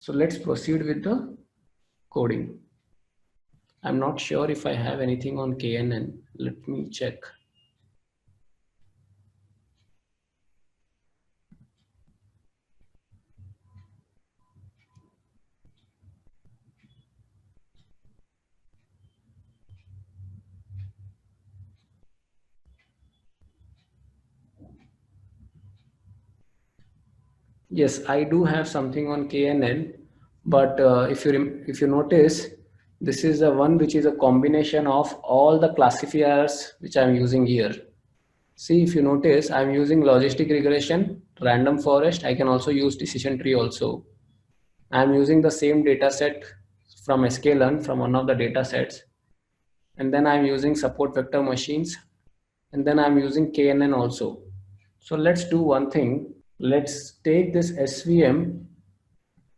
So let's proceed with the coding. I'm not sure if I have anything on KNN. Let me check. Yes, I do have something on KNN, but if you notice, this is the one which is a combination of all the classifiers which I'm using here. See, if you notice, I'm using logistic regression, random forest. I can also use decision tree also. I'm using the same data set from Skill-Lync from one of the data sets. And then I'm using support vector machines. And then I'm using KNN also. So let's do one thing. Let's take this SVM,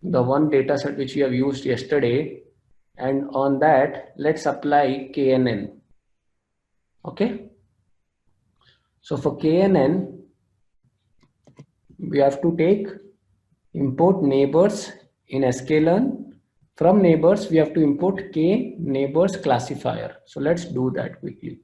the one data set which we have used yesterday, and on that, let's apply KNN. Okay. So for KNN, we have to take import neighbors in Skill-Lync. From neighbors, we have to import K neighbors classifier. So let's do that quickly.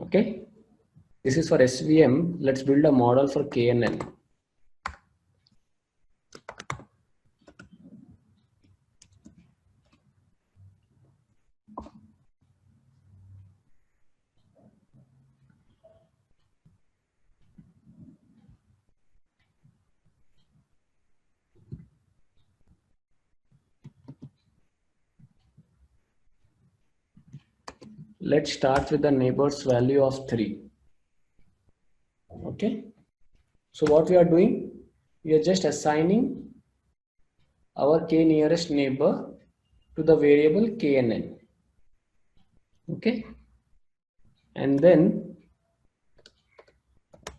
Okay. This is for SVM. Let's build a model for KNN. Let's start with the neighbors value of 3. Okay. So what we are doing, we are just assigning our K nearest neighbor to the variable KNN. Okay. And then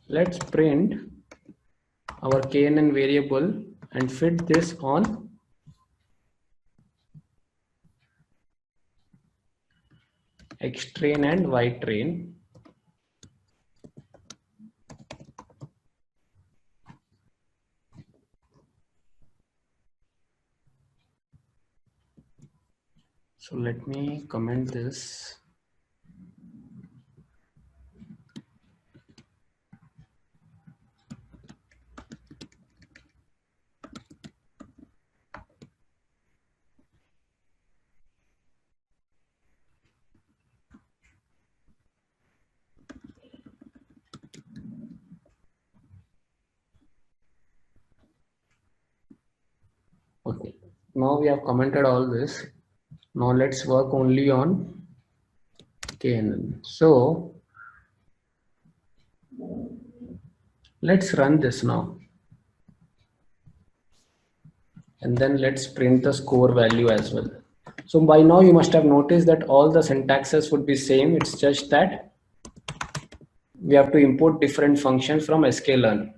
let's print our KNN variable and fit this on X train and Y train. So let me comment this. Okay, now we have commented all this. Now let's work only on KNN. So let's run this now. And then let's print the score value as well. So by now you must have noticed that all the syntaxes would be same. It's just that we have to import different functions from Skill-Lync.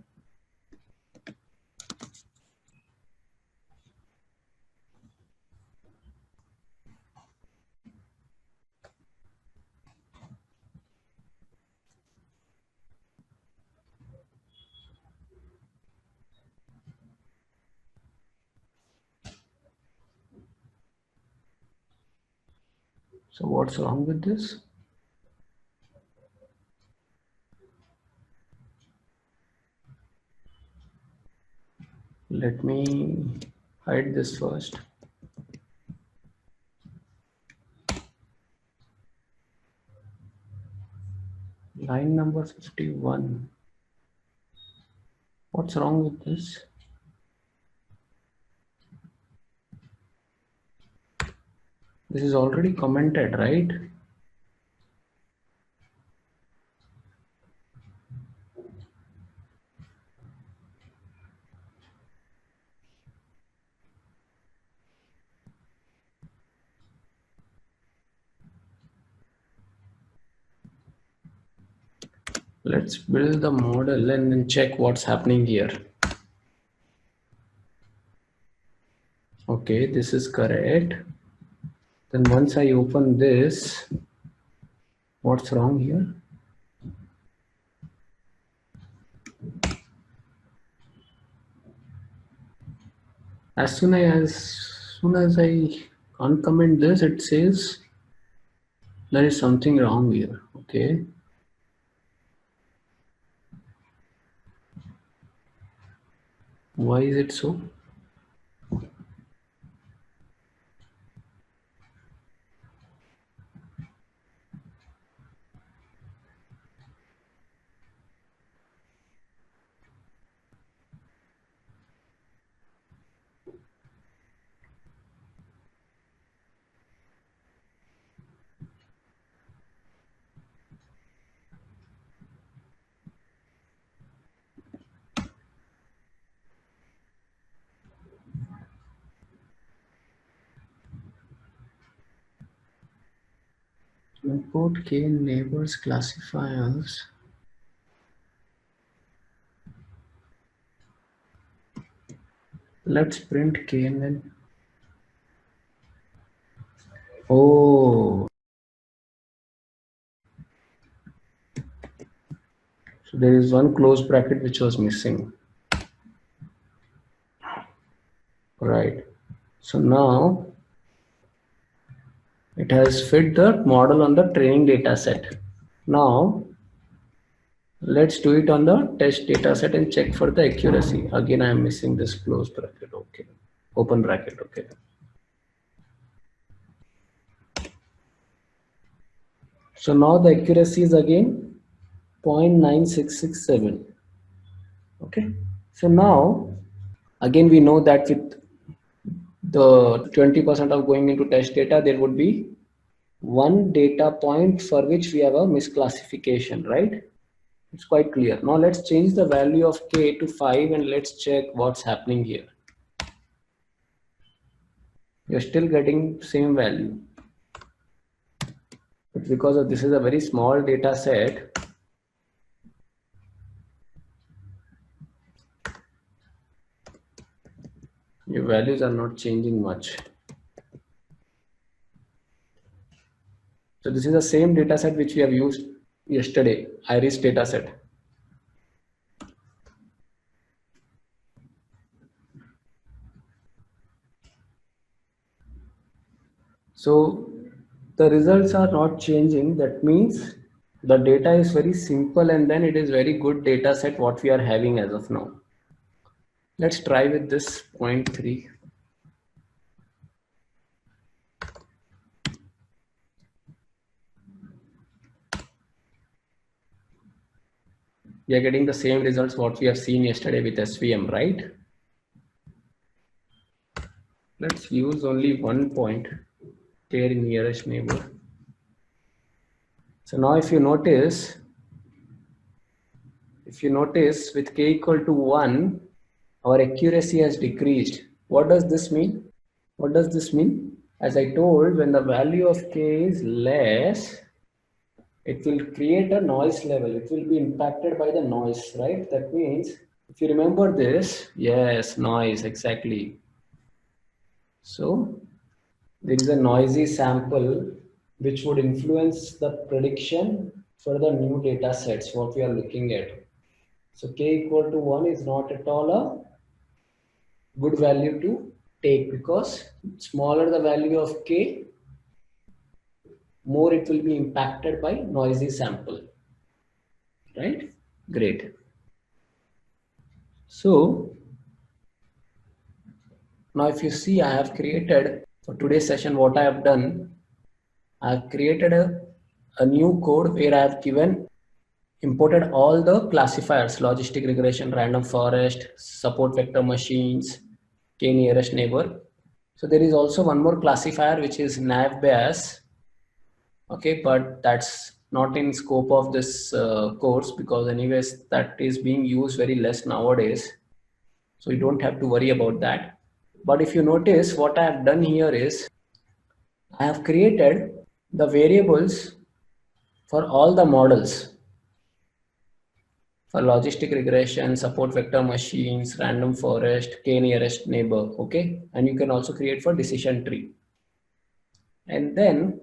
So what's wrong with this? Let me hide this first. Line number 51. What's wrong with this? This is already commented, right? Let's build the model and then check what's happening here. Okay, this is correct. Then once I open this, what's wrong here? As soon as I uncomment this, it says there is something wrong here. Okay. Why is it so? Import k neighbors classifiers. Let's print KNN. Oh, so there is one close bracket which was missing. Right. So now it has fit the model on the training data set. Now let's do it on the test data set and check for the accuracy. Again, I am missing this close bracket. Okay. Open bracket. Okay. So now the accuracy is again 0.9667. Okay. So now again we know that with the 20% of going into test data, there would be one data point for which we have a misclassification, right? It's quite clear. Now let's change the value of k to 5 and let's check what's happening here. You're still getting same value. But because of this is a very small data set, your values are not changing much. So this is the same data set which we have used yesterday, iris data set. So the results are not changing. That means the data is very simple and then it is very good data set what we are having as of now. Let's try with this 0.3. We are getting the same results what we have seen yesterday with SVM, right? Let's use only 1 point here in nearest neighbor. So now if you notice with k equal to 1, our accuracy has decreased. What does this mean? What does this mean? As I told, when the value of k is less, it will create a noise level. It will be impacted by the noise, right? That means, if you remember this, yes, noise, exactly. So there is a noisy sample which would influence the prediction for the new data sets, what we are looking at. So k equal to 1 is not at all a good value to take, because smaller the value of k, more it will be impacted by noisy sample, right? Great. So now if you see, I have created for today's session, what I have done, I have created a new code where I have imported all the classifiers: logistic regression, random forest, support vector machines, k nearest neighbor. So there is also one more classifier which is nav bias. Okay, but that's not in scope of this course, because anyways that is being used very less nowadays, so you don't have to worry about that. But if you notice, what I have done here is I have created the variables for all the models for logistic regression, support vector machines, random forest, k nearest neighbor. Okay, and you can also create for decision tree. And then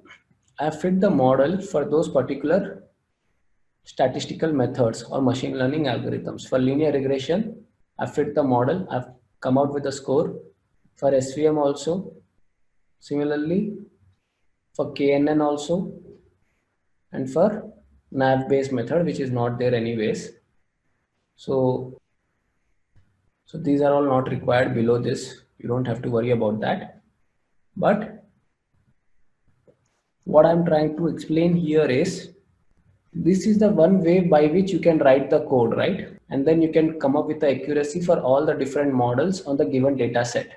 I fit the model for those particular statistical methods or machine learning algorithms. For linear regression, I fit the model. I've come out with a score. For SVM also, similarly, for KNN also, and for nav based method, which is not there anyways. So these are all not required below this. You don't have to worry about that. But what I'm trying to explain here is, this is the one way by which you can write the code, right? And then you can come up with the accuracy for all the different models on the given data set.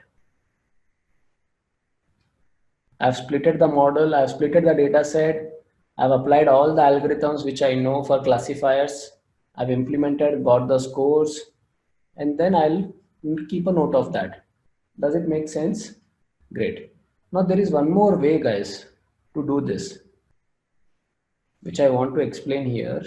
I've splitted the model, I've splitted the data set, I've applied all the algorithms which I know for classifiers, I've implemented, got the scores, and then I'll keep a note of that. Does it make sense? Great. Now there is one more way, guys, to do this, which I want to explain here.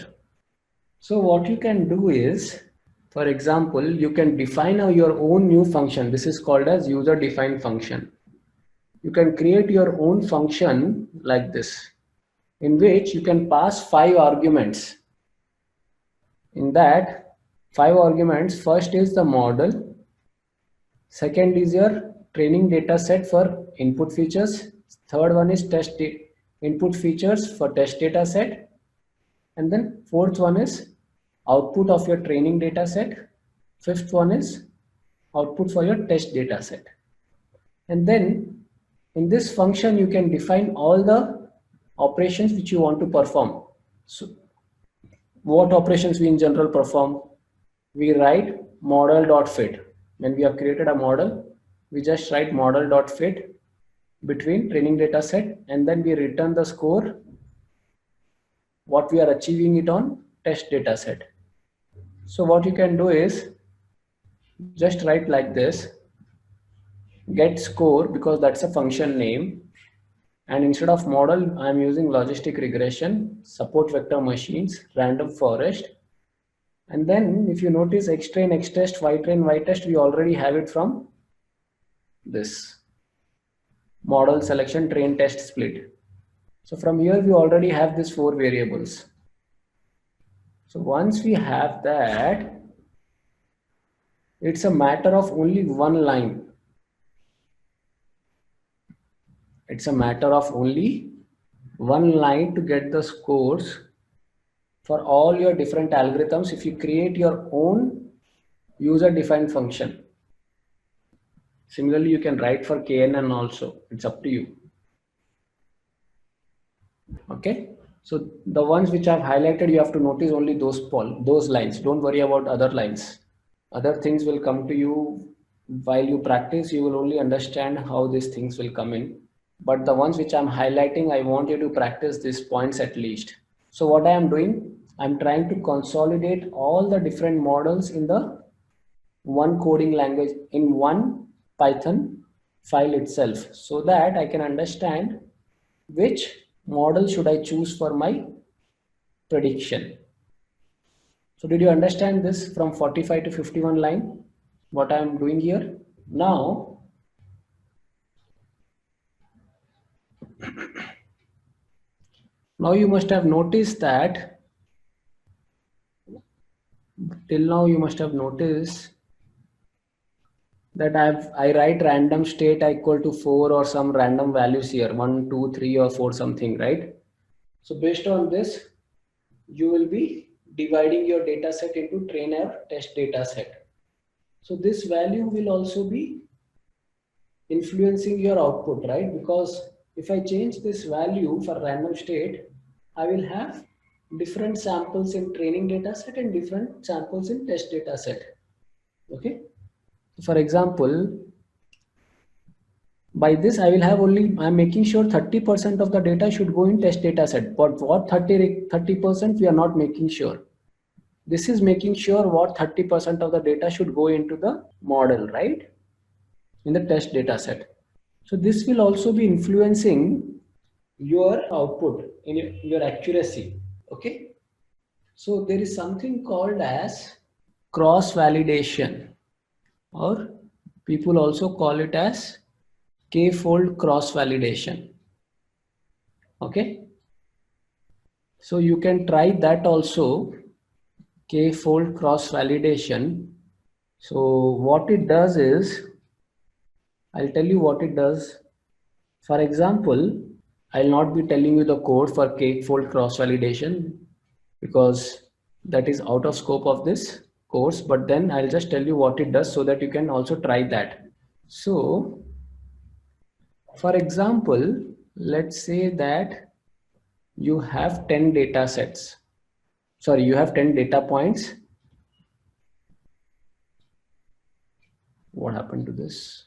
So what you can do is, for example, you can define your own new function. This is called as user defined function. You can create your own function like this, in which you can pass 5 arguments. In that 5 arguments, first is the model, second is your training data set for input features, third one is test input features for test data set, and then fourth one is output of your training data set, fifth one is output for your test data set. And then in this function you can define all the operations which you want to perform. So what operations we in general perform? We write model.fit. When we have created a model, we just write model.fit between training data set, and then we return the score, what we are achieving it on test data set. So what you can do is just write like this, get score, because that's a function name, and instead of model I'm using logistic regression, support vector machines, random forest, and then if you notice x train x test, y train y test, we already have it from this model selection train test split. So from here we already have these 4 variables. So once we have that, it's a matter of only one line. It's a matter of only one line to get the scores for all your different algorithms if you create your own user defined function. Similarly, you can write for KNN also. It's up to you. Okay. So the ones which I've highlighted, you have to notice only those lines. Don't worry about other lines. Other things will come to you while you practice. You will only understand how these things will come in. But the ones which I'm highlighting, I want you to practice these points at least. So what I am doing, I'm trying to consolidate all the different models in the one coding language, in one Python file itself, so that I can understand which model should I choose for my prediction. So did you understand this from 45 to 51 line, what I am doing here? Now, you must have noticed that, till now you must have noticed that I write random state equal to 4 or some random values here, 1, 2, 3 or 4 something, right? So based on this, you will be dividing your data set into train or test data set. So this value will also be influencing your output, right? Because if I change this value for random state, I will have different samples in training data set and different samples in test data set. Okay. For example, by this I will have only, I'm making sure 30% of the data should go in test data set, but what 30% we are not making sure. This is making sure what 30% of the data should go into the model, right? In the test data set. So this will also be influencing your output in your accuracy. Okay. So there is something called as cross validation, or people also call it as k-fold cross validation. Okay, so you can try that also, k-fold cross validation. So what it does is, I'll tell you what it does. For example, I'll not be telling you the code for k-fold cross validation because that is out of scope of this course, but then I'll just tell you what it does so that you can also try that. So for example, let's say that you have 10 data sets. Sorry, you have 10 data points. What happened to this?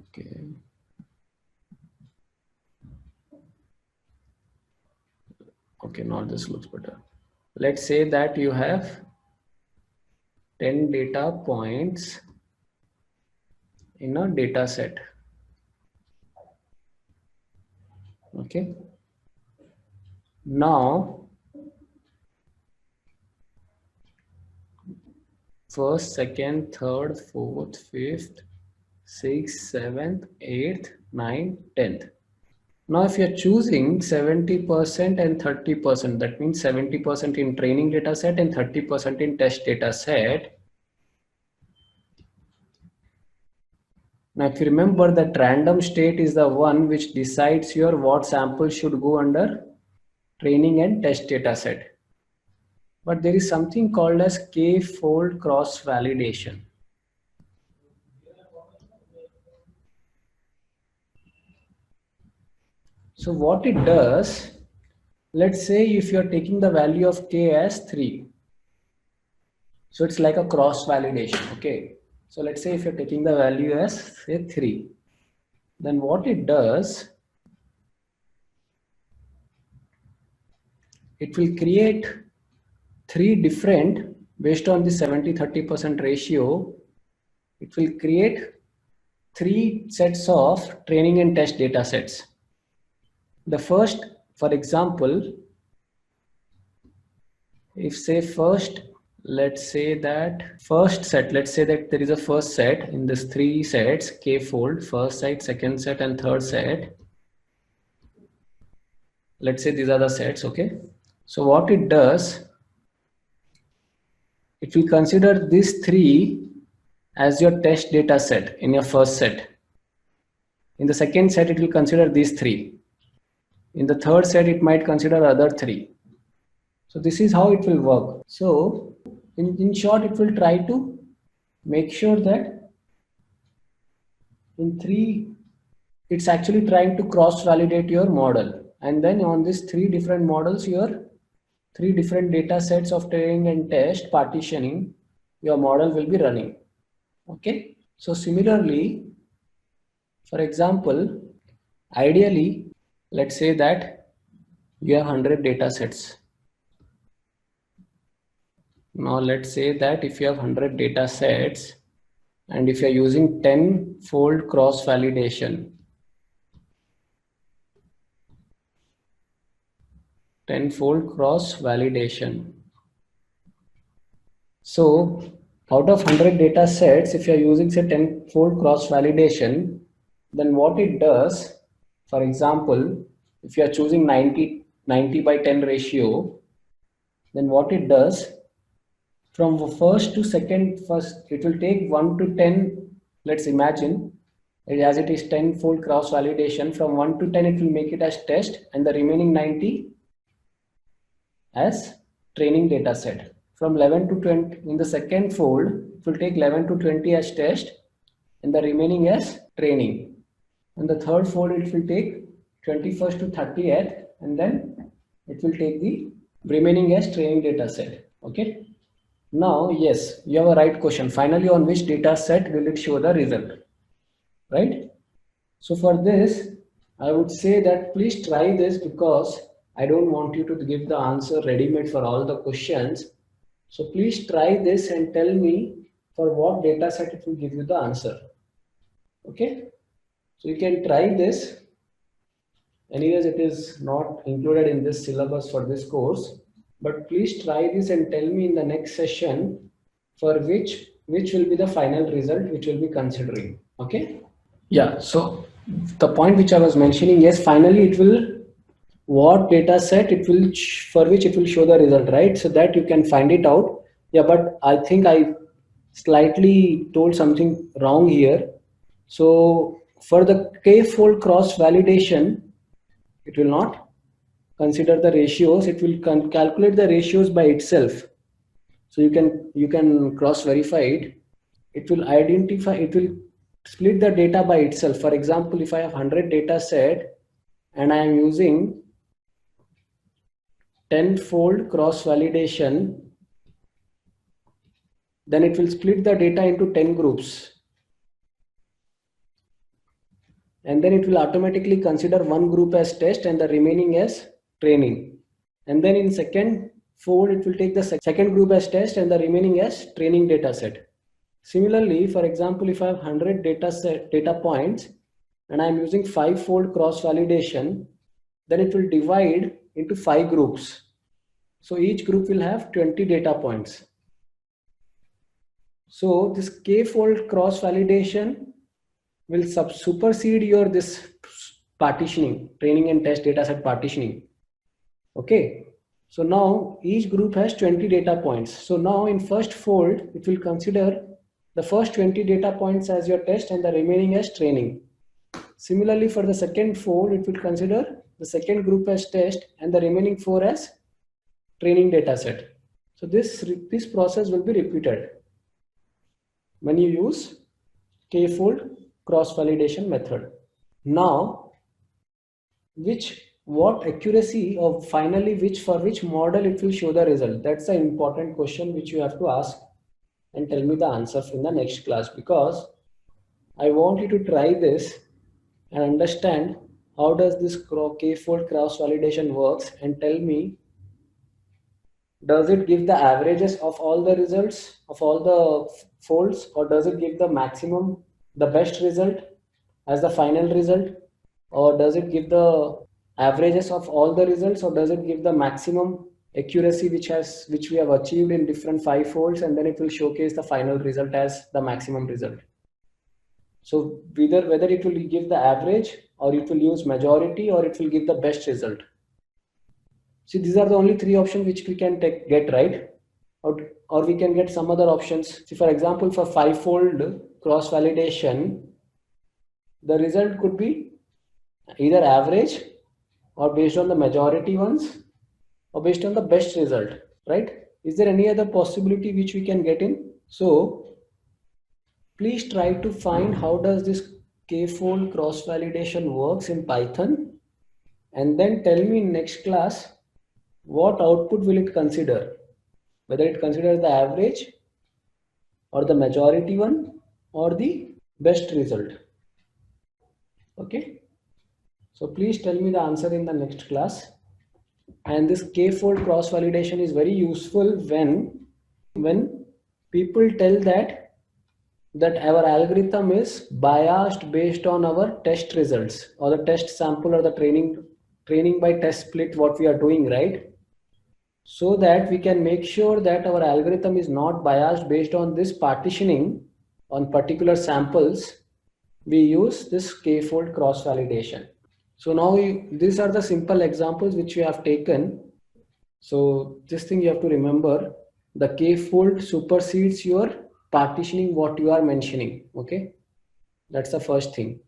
Okay. Okay, now this looks better. Let's say that you have 10 data points in a data set. Okay. Now, first, second, third, fourth, fifth, sixth, seventh, eighth, ninth, 10th. Now, if you're choosing 70% and 30%, that means 70% in training data set and 30% in test data set. Now, if you remember that random state is the one which decides your what sample should go under training and test data set. But there is something called as k-fold cross validation. So what it does, let's say if you're taking the value of k as 3. So it's like a cross validation, okay? So let's say if you're taking the value as say 3, then what it does, it will create 3 different, based on the 70-30% ratio, it will create 3 sets of training and test data sets. The first, for example, if say first, let's say that first set, let's say that there is a first set in this 3 sets, k-fold, first set, second set and third set. Let's say these are the sets, okay? So what it does, it will consider these 3 as your test data set in your first set. In the second set, it will consider these 3. In the third set, it might consider other 3. So this is how it will work. So in short, it will try to make sure that in 3, it's actually trying to cross validate your model. And then on these 3 different models, your 3 different data sets of training and test partitioning, your model will be running. Okay. So similarly, for example, ideally, let's say that you have 100 data sets. Now let's say that if you have 100 data sets and if you're using 10-fold cross validation, 10-fold cross validation. So out of 100 data sets, if you're using say 10-fold cross validation, then what it does, for example, if you are choosing 90 by 10 ratio, then what it does, from first to second, first it will take 1 to 10. Let's imagine as it is 10-fold cross validation, from 1 to 10 it will make it as test and the remaining 90 as training data set. From 11 to 20 in the second fold, it will take 11 to 20 as test and the remaining as training. In the third fold, it will take 21st to 30th and then it will take the remaining as training data set. Okay. Now, yes, you have a right question. Finally, on which data set will it show the result? Right? So for this, I would say that please try this because I don't want you to give the answer ready-made for all the questions. So please try this and tell me for what data set it will give you the answer. Okay, so you can try this. Anyways, it is not included in this syllabus for this course, but please try this and tell me in the next session for which will be the final result which will be considering. Okay. Yeah, so the point which I was mentioning, yes, finally it will, what data set it will, for which it will show the result, right? So that you can find it out. Yeah, but I think I slightly told something wrong here. So for the k-fold cross validation, it will not consider the ratios, it will calculate the ratios by itself. So you can cross verify it. It will identify, it will split the data by itself. For example, if I have 100 data set and I am using 10-fold cross validation, then it will split the data into 10 groups, and then it will automatically consider one group as test and the remaining as training. And then in second fold, it will take the second group as test and the remaining as training data set. Similarly, for example, if I have 100 data points and I am using 5-fold cross validation, then it will divide into 5 groups. So each group will have 20 data points. So this k-fold cross validation will supersede your this partitioning, training and test data set partitioning. Okay. So now each group has 20 data points. So now in first fold, it will consider the first 20 data points as your test and the remaining as training. Similarly, for the second fold, it will consider the second group as test and the remaining 4 as training data set. So this process will be repeated when you use k-fold cross validation method. Now, what accuracy of finally for which model it will show the result? That's an important question which you have to ask and tell me the answer in the next class, because I want you to try this and understand how does this k-fold cross validation works, and tell me, does it give the averages of all the results of all the folds, or does it give the maximum, the best result as the final result, or does it give the averages of all the results, or does it give the maximum accuracy which we have achieved in different 5 folds, and then it will showcase the final result as the maximum result. So whether it will give the average, or it will use majority, or it will give the best result. See, these are the only 3 options which we can get, right? Or we can get some other options. See, for example, for 5-fold cross validation, the result could be either average, or based on the majority ones, or based on the best result, right? Is there any other possibility which we can get in? So please try to find how does this k-fold cross validation works in Python, and then tell me in next class what output will it consider, whether it considers the average, or the majority one, or the best result. Okay, so please tell me the answer in the next class. And this k-fold cross validation is very useful when people tell that our algorithm is biased based on our test results, or the test sample, or the training by test split what we are doing, right? So that we can make sure that our algorithm is not biased based on this partitioning on particular samples, we use this k-fold cross validation. So now these are the simple examples which we have taken. So this thing you have to remember, the k-fold supersedes your partitioning what you are mentioning. Okay, that's the first thing.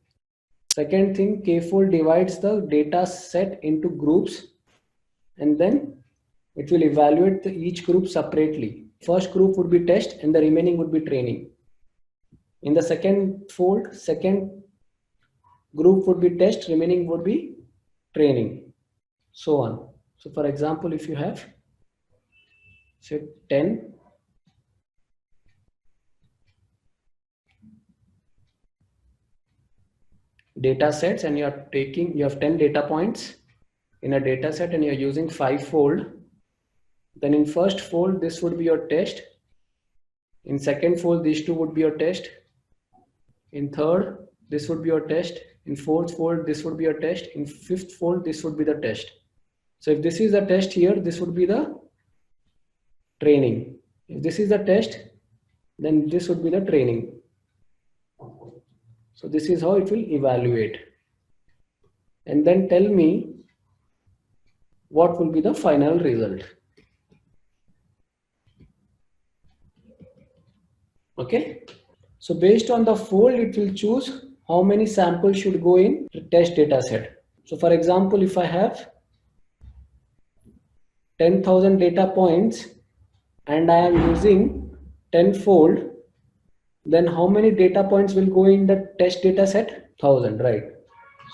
Second thing, k-fold divides the data set into groups, and then it will evaluate each group separately. First group would be test and the remaining would be training. In the second fold, second group would be test, remaining would be training, so on. So for example, if you have say 10 data sets, and you have 10 data points in a data set, and you're using 5-fold, then in first fold this would be your test, in second fold these 2 would be your test, in third this would be your test. In fourth fold, this would be your test. In fifth fold, this would be the test. So if this is the test here, this would be the training. If this is the test, then this would be the training. So this is how it will evaluate. And then tell me what will be the final result. Okay. So based on the fold, it will choose how many samples should go in the test data set. So for example, if I have 10,000 data points and I am using 10 fold, then how many data points will go in the test data set? 1000, right?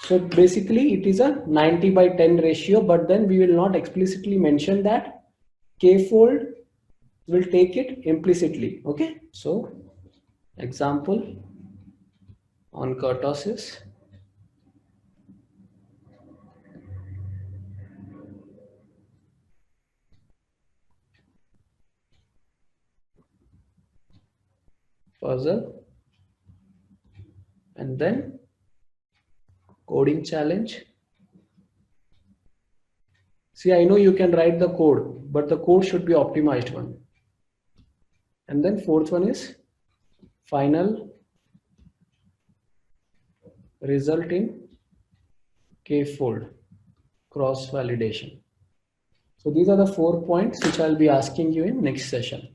So basically it is a 90/10 ratio, but then we will not explicitly mention that. K-fold will take it implicitly. Okay. So example on kurtosis. Puzzle, and then coding challenge. See, I know you can write the code, but the code should be optimized one. And then fourth one is final result in K-fold cross validation. So these are the 4 points which I'll be asking you in next session.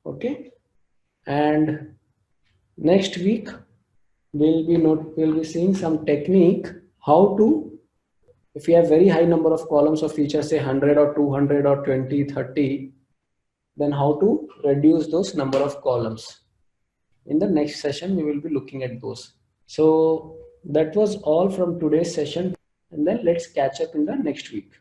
Okay. And next week we'll be seeing some technique how to, if you have very high number of columns of features, say 100 or 200 or 20, 30, then how to reduce those number of columns. In the next session, we will be looking at those. So that was all from today's session, and then let's catch up in the next week.